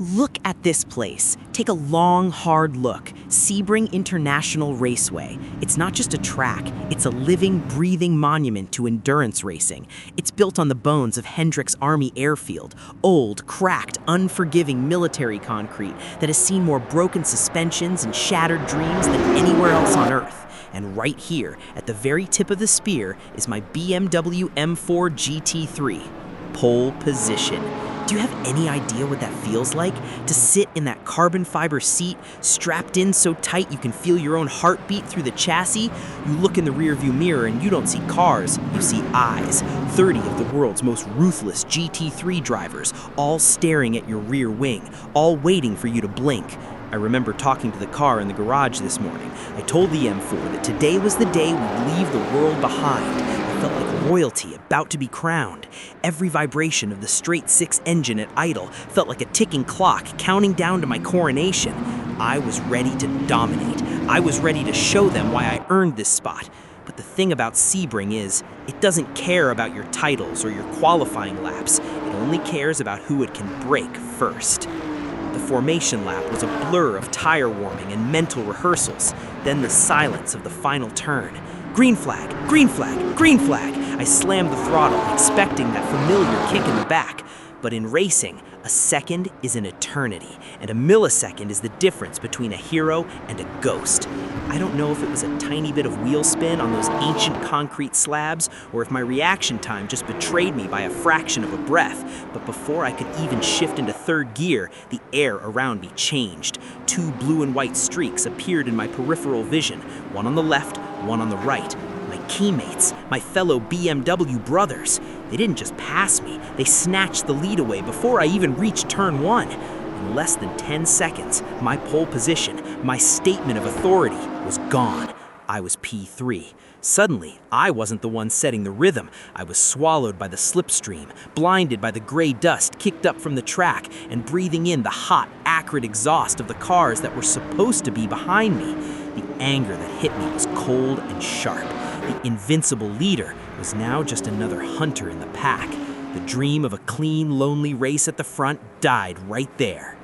Look at this place. Take a long, hard look. Sebring International Raceway. It's not just a track, it's a living, breathing monument to endurance racing. It's built on the bones of Hendricks Army Airfield, old, cracked, unforgiving military concrete that has seen more broken suspensions and shattered dreams than anywhere else on Earth. And right here, at the very tip of the spear, is my BMW M4 GT3. Pole position. Do you have any idea what that feels like? To sit in that carbon fiber seat, strapped in so tight you can feel your own heartbeat through the chassis? You look in the rearview mirror and you don't see cars, you see eyes. 30 of the world's most ruthless GT3 drivers, all staring at your rear wing, all waiting for you to blink. I remember talking to the car in the garage this morning. I told the M4 that today was the day we'd leave the world behind. I felt like royalty about to be crowned. Every vibration of the straight-six engine at idle felt like a ticking clock counting down to my coronation. I was ready to dominate. I was ready to show them why I earned this spot. But the thing about Sebring is, it doesn't care about your titles or your qualifying laps. It only cares about who it can break first. The formation lap was a blur of tire warming and mental rehearsals, then the silence of the final turn. Green flag, green flag, green flag. I slammed the throttle, expecting that familiar kick in the back. But in racing, a second is an eternity, and a millisecond is the difference between a hero and a ghost. I don't know if it was a tiny bit of wheel spin on those ancient concrete slabs, or if my reaction time just betrayed me by a fraction of a breath, but before I could even shift into third gear, the air around me changed. Two blue and white streaks appeared in my peripheral vision, one on the left, one on the right. My teammates, my fellow BMW brothers. They didn't just pass me, they snatched the lead away before I even reached turn one. In less than 10 seconds, my pole position, my statement of authority, was gone. I was P3. Suddenly, I wasn't the one setting the rhythm. I was swallowed by the slipstream, blinded by the gray dust kicked up from the track, and breathing in the hot, acrid exhaust of the cars that were supposed to be behind me. The anger that hit me was cold and sharp. The invincible leader was now just another hunter in the pack. The dream of a clean, lonely race at the front died right there.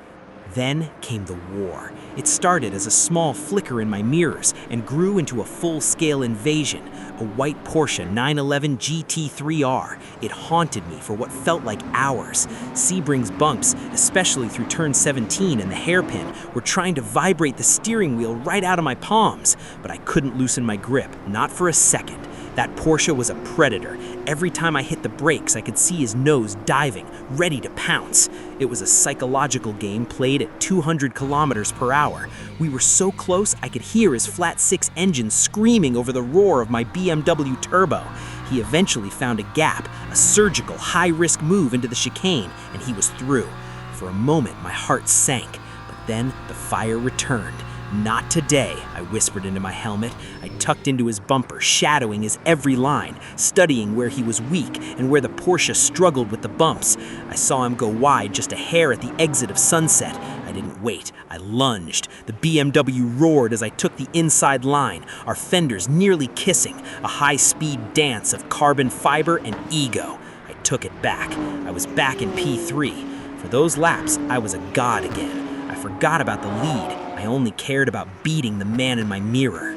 Then came the war. It started as a small flicker in my mirrors and grew into a full-scale invasion. A white Porsche 911 GT3 R. It haunted me for what felt like hours. Sebring's bumps, especially through turn 17 and the hairpin, were trying to vibrate the steering wheel right out of my palms, but I couldn't loosen my grip, not for a second. That Porsche was a predator. Every time I hit the brakes, I could see his nose diving, ready to pounce. It was a psychological game played at 200 kilometers per hour. We were so close, I could hear his flat-six engine screaming over the roar of my BMW turbo. He eventually found a gap, a surgical, high-risk move into the chicane, and he was through. For a moment, my heart sank, but then the fire returned. "Not today," I whispered into my helmet. I tucked into his bumper, shadowing his every line, studying where he was weak and where the Porsche struggled with the bumps. I saw him go wide just a hair at the exit of Sunset. I didn't wait. I lunged. The BMW roared as I took the inside line, our fenders nearly kissing, a high-speed dance of carbon fiber and ego. I took it back. I was back in P3. For those laps, I was a god again. I forgot about the lead. I only cared about beating the man in my mirror.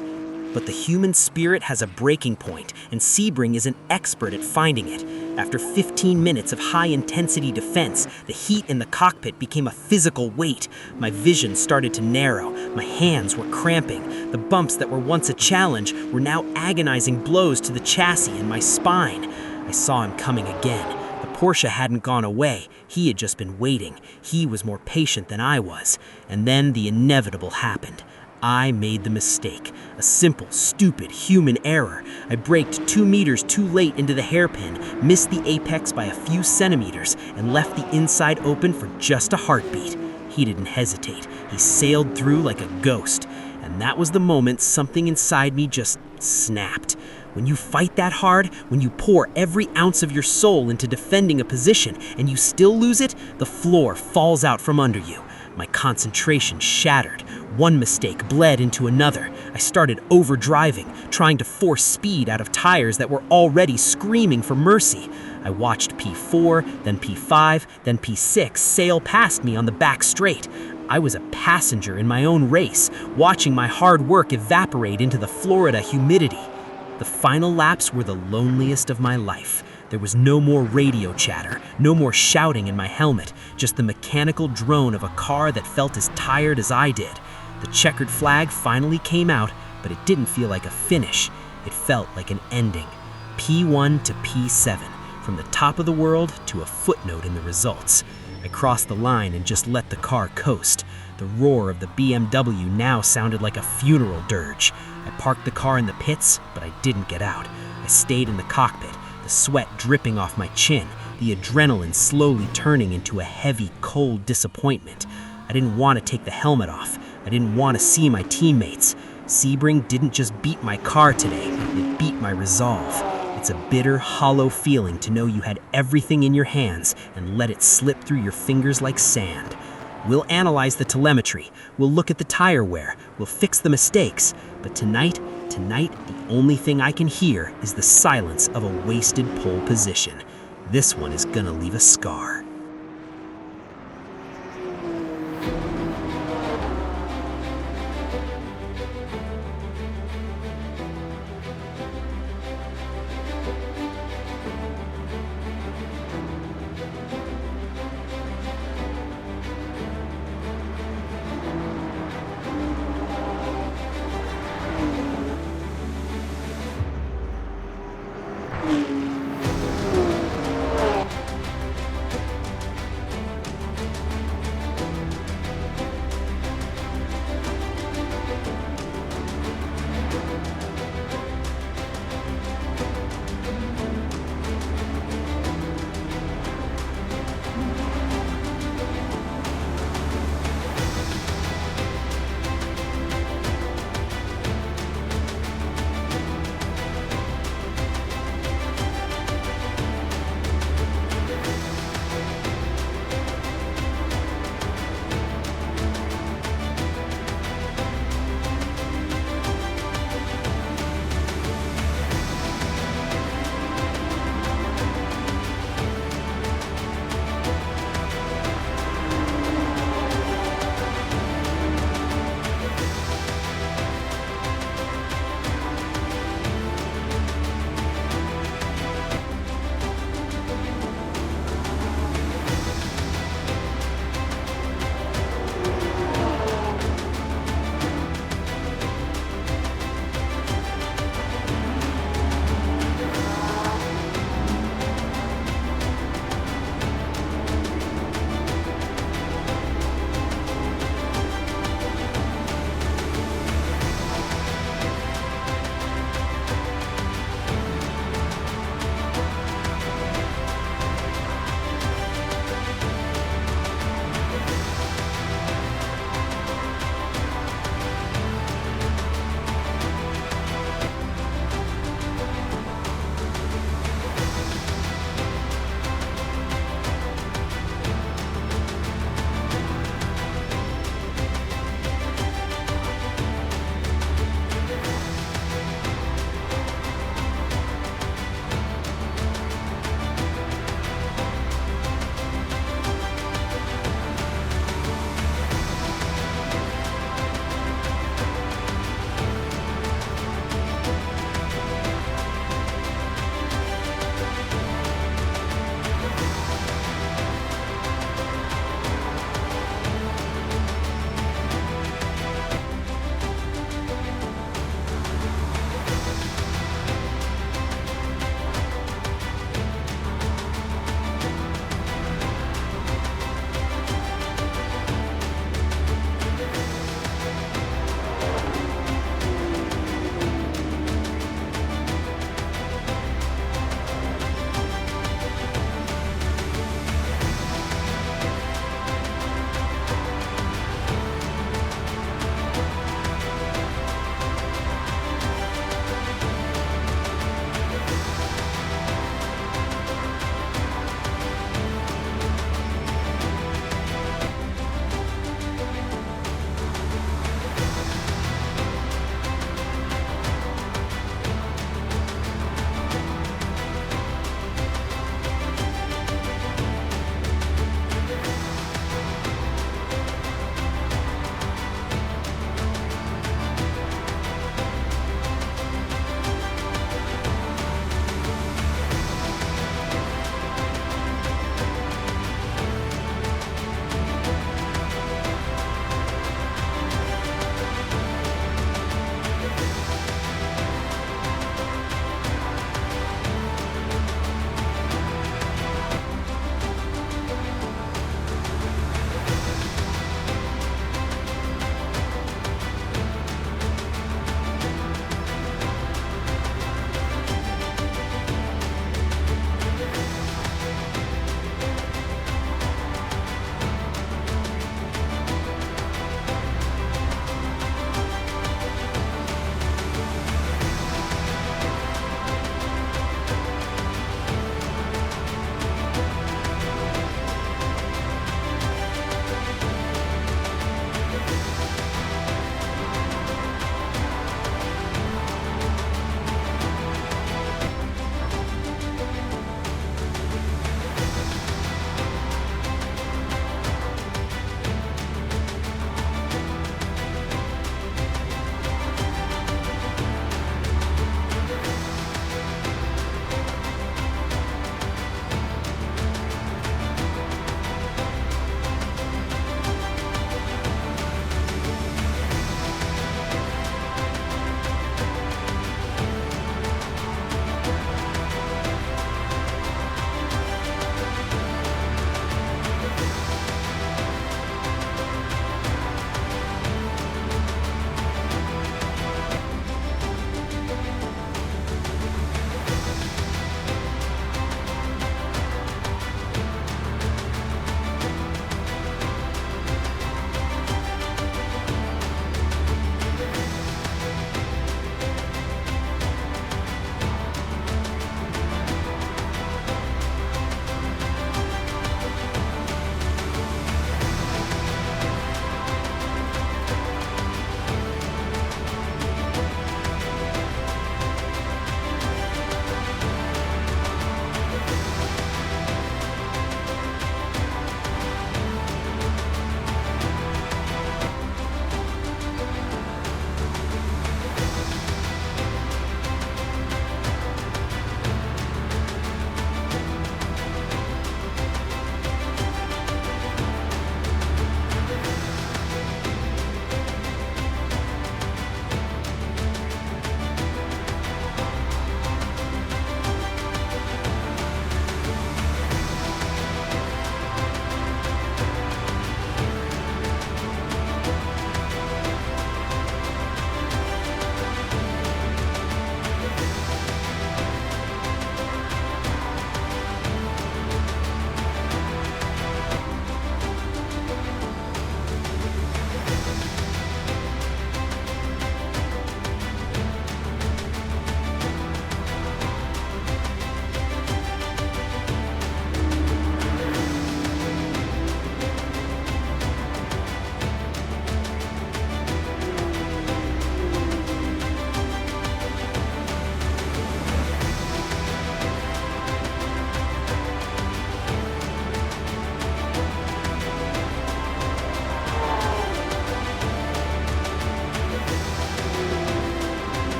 But the human spirit has a breaking point, and Sebring is an expert at finding it. After 15 minutes of high-intensity defense, the heat in the cockpit became a physical weight. My vision started to narrow. My hands were cramping. The bumps that were once a challenge were now agonizing blows to the chassis and my spine. I saw him coming again. Porsche hadn't gone away. He had just been waiting. He was more patient than I was. And then the inevitable happened. I made the mistake. A simple, stupid human error. I braked 2 meters too late into the hairpin, missed the apex by a few centimeters, and left the inside open for just a heartbeat. He didn't hesitate. He sailed through like a ghost. And that was the moment something inside me just snapped. When you fight that hard, when you pour every ounce of your soul into defending a position and you still lose it, the floor falls out from under you. My concentration shattered. One mistake bled into another. I started overdriving, trying to force speed out of tires that were already screaming for mercy. I watched P4, then P5, then P6 sail past me on the back straight. I was a passenger in my own race, watching my hard work evaporate into the Florida humidity. The final laps were the loneliest of my life. There was no more radio chatter, no more shouting in my helmet, just the mechanical drone of a car that felt as tired as I did. The checkered flag finally came out, but it didn't feel like a finish. It felt like an ending. P1 to P7, from the top of the world to a footnote in the results. I crossed the line and just let the car coast. The roar of the BMW now sounded like a funeral dirge. I parked the car in the pits, but I didn't get out. I stayed in the cockpit, the sweat dripping off my chin, the adrenaline slowly turning into a heavy, cold disappointment. I didn't want to take the helmet off. I didn't want to see my teammates. Sebring didn't just beat my car today, it beat my resolve. It's a bitter, hollow feeling to know you had everything in your hands and let it slip through your fingers like sand. We'll analyze the telemetry, we'll look at the tire wear, we'll fix the mistakes, but tonight, the only thing I can hear is the silence of a wasted pole position. This one is gonna leave a scar.